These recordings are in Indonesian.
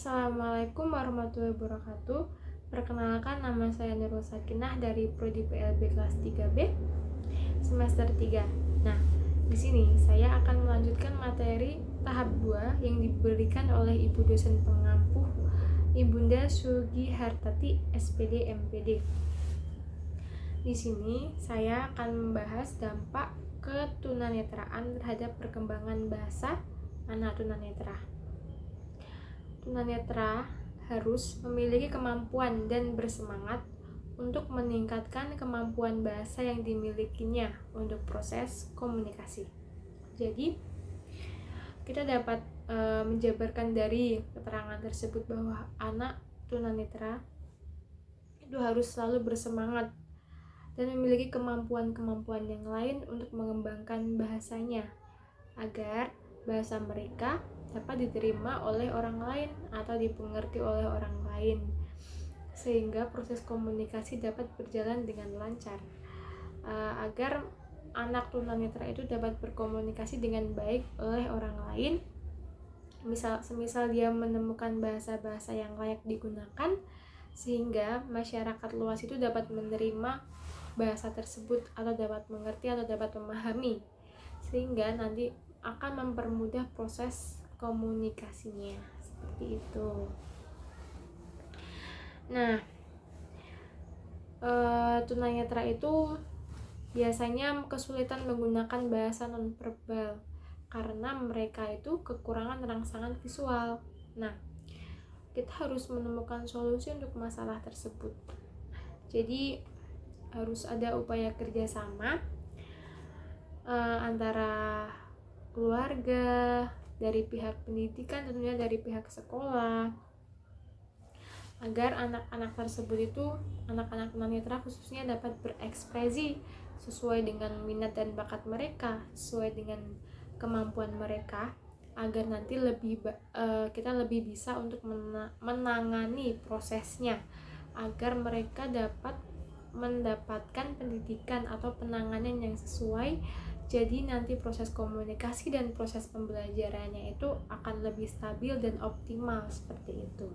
Assalamualaikum warahmatullahi wabarakatuh. Perkenalkan, nama saya Nurul Sakinah dari Prodi PLB kelas 3B semester 3. Nah, di sini saya akan melanjutkan materi tahap 2 yang diberikan oleh Ibu dosen pengampu Ibunda Sugi Hartati SPD MPD. Di sini saya akan membahas dampak ketunanetraan terhadap perkembangan bahasa anak tunanetra. Tunanetra harus memiliki kemampuan dan bersemangat untuk meningkatkan kemampuan bahasa yang dimilikinya untuk proses komunikasi. Jadi, kita dapat menjabarkan dari keterangan tersebut bahwa anak tunanetra itu harus selalu bersemangat dan memiliki kemampuan-kemampuan yang lain untuk mengembangkan bahasanya agar bahasa mereka dapat diterima oleh orang lain atau dipengerti oleh orang lain, sehingga proses komunikasi dapat berjalan dengan lancar, agar anak tunanetra itu dapat berkomunikasi dengan baik oleh orang lain. Semisal dia menemukan bahasa-bahasa yang layak digunakan, sehingga masyarakat luas itu dapat menerima bahasa tersebut atau dapat mengerti atau dapat memahami, sehingga nanti akan mempermudah proses komunikasinya seperti itu. Nah, tunanetra itu biasanya kesulitan menggunakan bahasa nonverbal karena mereka itu kekurangan rangsangan visual. Nah, kita harus menemukan solusi untuk masalah tersebut. Jadi harus ada upaya kerjasama antara keluarga, dari pihak pendidikan, tentunya dari pihak sekolah, agar anak-anak tersebut itu, anak-anak tunanetra khususnya, dapat berekspresi sesuai dengan minat dan bakat mereka, sesuai dengan kemampuan mereka, agar nanti kita lebih bisa untuk menangani prosesnya, agar mereka dapat mendapatkan pendidikan atau penanganan yang sesuai. Jadi nanti proses komunikasi dan proses pembelajarannya itu akan lebih stabil dan optimal seperti itu.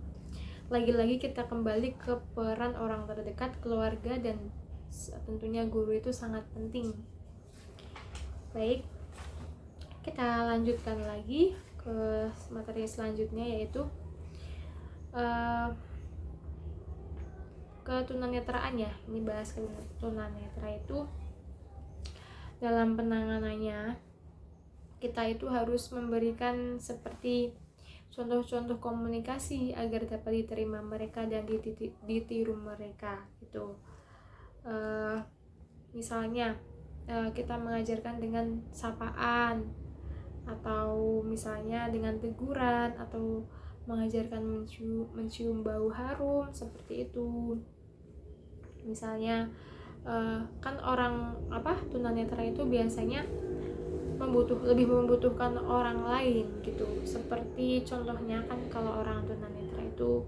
Lagi-lagi kita kembali ke peran orang terdekat, keluarga, dan tentunya guru itu sangat penting. Baik, kita lanjutkan lagi ke materi selanjutnya, yaitu ketunanetraan ya. Ini bahas ketunanetra itu dalam penanganannya kita itu harus memberikan seperti contoh-contoh komunikasi agar dapat diterima mereka dan ditiru mereka gitu. Misalnya kita mengajarkan dengan sapaan, atau misalnya dengan teguran, atau mengajarkan mencium bau harum seperti itu. Misalnya kan orang tunanetra itu biasanya lebih membutuhkan orang lain gitu. Seperti contohnya kan kalau orang tunanetra itu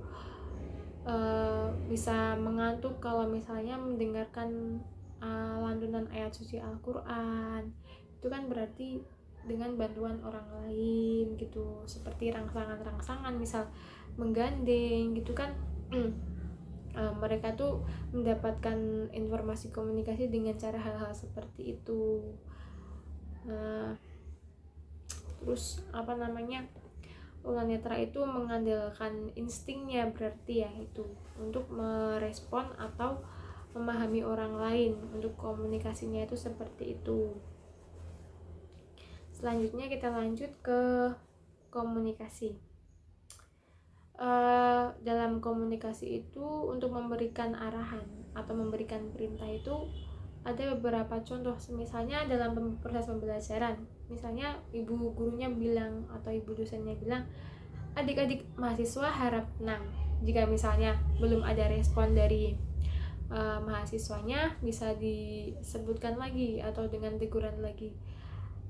bisa mengantuk kalau misalnya mendengarkan lantunan ayat suci Al-Quran. Itu kan berarti dengan bantuan orang lain gitu, seperti rangsangan-rangsangan, misal menggandeng gitu kan. Mereka tuh mendapatkan informasi komunikasi dengan cara hal-hal seperti itu. Terus tunanetra itu mengandalkan instingnya, berarti ya itu untuk merespon atau memahami orang lain, untuk komunikasinya itu seperti itu. Selanjutnya kita lanjut ke komunikasi. Dalam komunikasi itu untuk memberikan arahan atau memberikan perintah itu ada beberapa contoh. Misalnya dalam proses pembelajaran, misalnya ibu gurunya bilang atau ibu dosennya bilang, adik-adik mahasiswa harap tenang. Jika misalnya belum ada respon dari mahasiswanya, bisa disebutkan lagi atau dengan teguran lagi,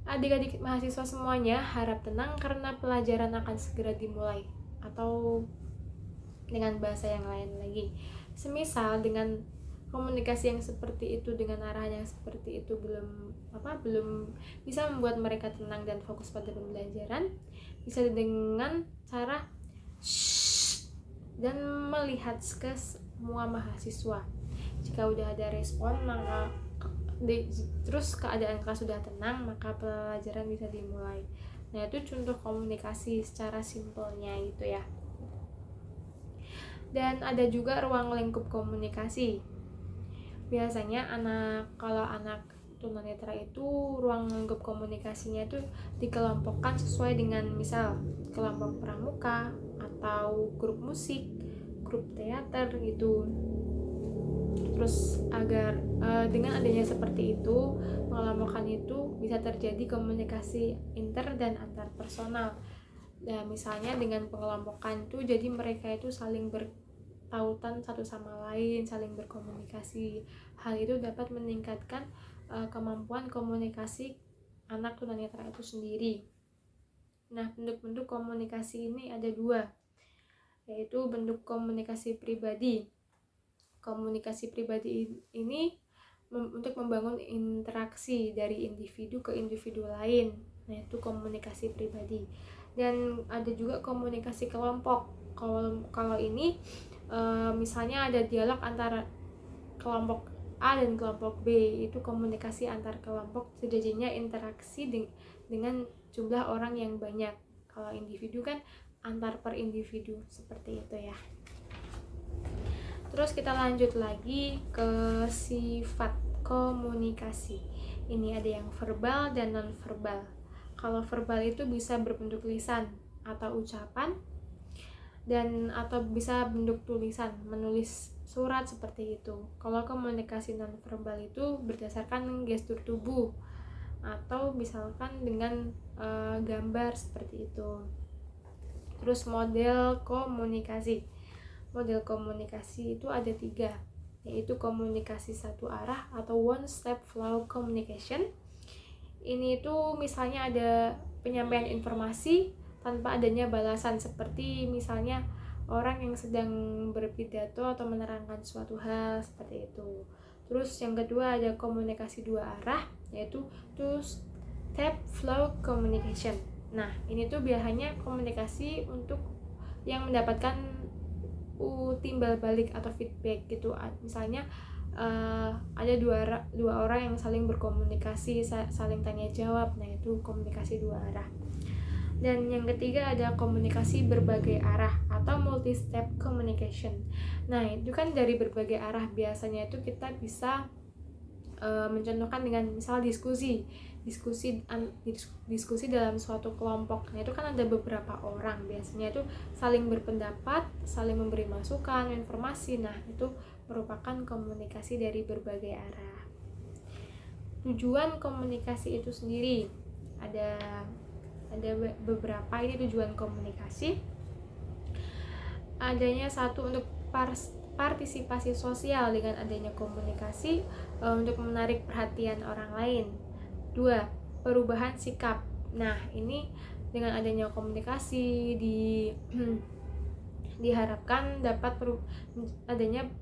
adik-adik mahasiswa semuanya harap tenang karena pelajaran akan segera dimulai, atau dengan bahasa yang lain lagi. Semisal dengan komunikasi yang seperti itu, dengan arahan yang seperti itu belum bisa membuat mereka tenang dan fokus pada pembelajaran, bisa dengan cara dan melihat ke semua mahasiswa. Jika udah ada respon, maka terus keadaan kelas sudah tenang, maka pelajaran bisa dimulai. Nah, itu contoh komunikasi secara simpelnya gitu ya. Dan ada juga ruang lingkup komunikasi. Biasanya kalau anak tunanetra itu ruang lingkup komunikasinya itu dikelompokkan sesuai dengan misal kelompok pramuka atau grup musik, grup teater gitu. Terus agar dengan adanya seperti itu, pengelompokan itu bisa terjadi komunikasi inter dan antar personal. Nah, misalnya dengan pengelompokan itu jadi mereka itu saling bertautan satu sama lain, saling berkomunikasi. Hal itu dapat meningkatkan kemampuan komunikasi anak tunanetra itu sendiri. Nah, bentuk-bentuk komunikasi ini ada 2, yaitu bentuk komunikasi pribadi. Komunikasi pribadi ini untuk membangun interaksi dari individu ke individu lain. Nah, itu komunikasi pribadi. Dan ada juga komunikasi kelompok. Kalau ini misalnya ada dialog antara kelompok A dan kelompok B, itu komunikasi antar kelompok, terjadinya interaksi dengan jumlah orang yang banyak. Kalau individu kan antar per individu, seperti itu ya. Terus kita lanjut lagi ke sifat komunikasi. Ini ada yang verbal dan non-verbal. Kalau verbal itu bisa berbentuk lisan atau ucapan, dan atau bisa bentuk tulisan, menulis surat seperti itu. Kalau komunikasi non-verbal itu berdasarkan gestur tubuh atau misalkan dengan gambar seperti itu. Terus model komunikasi. Model komunikasi itu ada 3, yaitu komunikasi satu arah atau one step flow communication. Ini itu misalnya ada penyampaian informasi tanpa adanya balasan, seperti misalnya orang yang sedang berpidato atau menerangkan suatu hal, seperti itu. Terus yang kedua ada komunikasi 2 arah, yaitu two step flow communication. Nah, ini tuh biasanya komunikasi untuk yang mendapatkan timbal balik atau feedback gitu. Misalnya ada dua orang yang saling berkomunikasi, saling tanya jawab. Nah, itu komunikasi 2 arah. Dan yang ketiga ada komunikasi berbagai arah atau multi step communication. Nah, itu kan dari berbagai arah. Biasanya itu kita bisa mencontohkan dengan misal diskusi dalam suatu kelompok. Nah, itu kan ada beberapa orang, biasanya itu saling berpendapat, saling memberi masukan, informasi. Nah, itu merupakan komunikasi dari berbagai arah. Tujuan komunikasi itu sendiri ada beberapa. Ini tujuan komunikasi. Adanya 1 untuk partisipasi sosial dengan adanya komunikasi untuk menarik perhatian orang lain. 2, perubahan sikap. Nah, ini dengan adanya komunikasi diharapkan dapat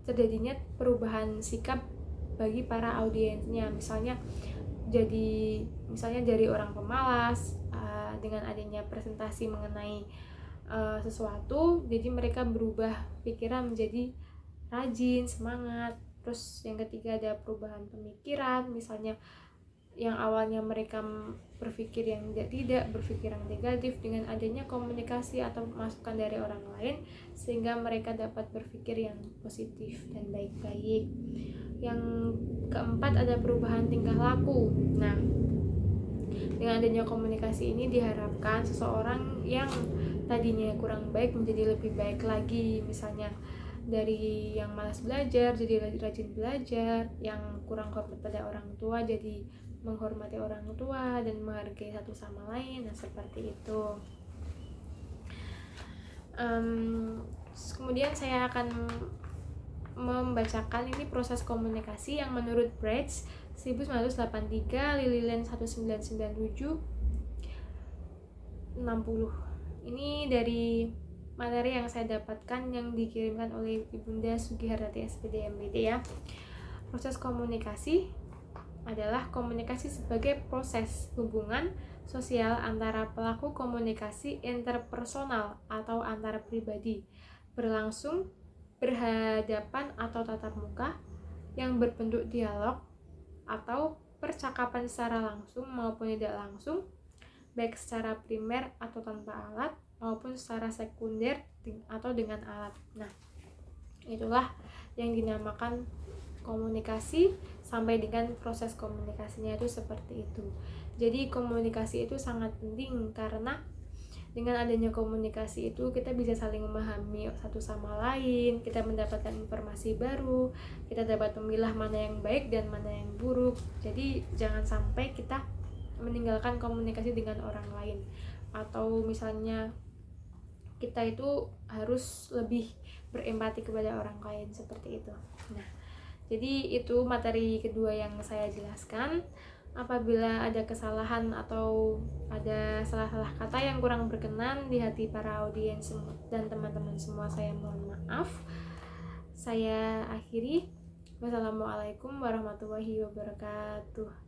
terjadinya perubahan sikap bagi para audiensnya. Misalnya dari orang pemalas, dengan adanya presentasi mengenai sesuatu, jadi mereka berubah pikiran menjadi rajin, semangat. Terus yang ketiga ada perubahan pemikiran, misalnya yang awalnya mereka berpikir yang tidak berpikir yang negatif, dengan adanya komunikasi atau masukan dari orang lain sehingga mereka dapat berpikir yang positif dan baik-baik. Yang keempat ada perubahan tingkah laku. Nah, dengan adanya komunikasi ini diharapkan seseorang yang tadinya kurang baik menjadi lebih baik lagi. Misalnya dari yang malas belajar jadi rajin belajar, yang kurang hormat pada orang tua jadi menghormati orang tua dan menghargai satu sama lain. Nah, seperti itu. Kemudian saya akan membacakan ini proses komunikasi yang menurut Braitz 1983, Lillian 1997, 60. Ini dari materi yang saya dapatkan yang dikirimkan oleh Ibunda Sugihardati SPD MBD ya. Proses komunikasi adalah komunikasi sebagai proses hubungan sosial antara pelaku komunikasi interpersonal atau antar pribadi berlangsung, berhadapan atau tatap muka, yang berbentuk dialog atau percakapan secara langsung maupun tidak langsung, baik secara primer atau tanpa alat maupun secara sekunder atau dengan alat. Nah, itulah yang dinamakan komunikasi sampai dengan proses komunikasinya itu seperti itu. Jadi komunikasi itu sangat penting karena dengan adanya komunikasi itu kita bisa saling memahami satu sama lain, kita mendapatkan informasi baru, kita dapat memilah mana yang baik dan mana yang buruk. Jadi jangan sampai kita meninggalkan komunikasi dengan orang lain, atau misalnya kita itu harus lebih berempati kepada orang lain seperti itu. Nah, jadi itu materi kedua yang saya jelaskan. Apabila ada kesalahan atau ada salah-salah kata yang kurang berkenan di hati para audiens dan teman-teman semua, saya mohon maaf. Saya akhiri. Wassalamualaikum warahmatullahi wabarakatuh.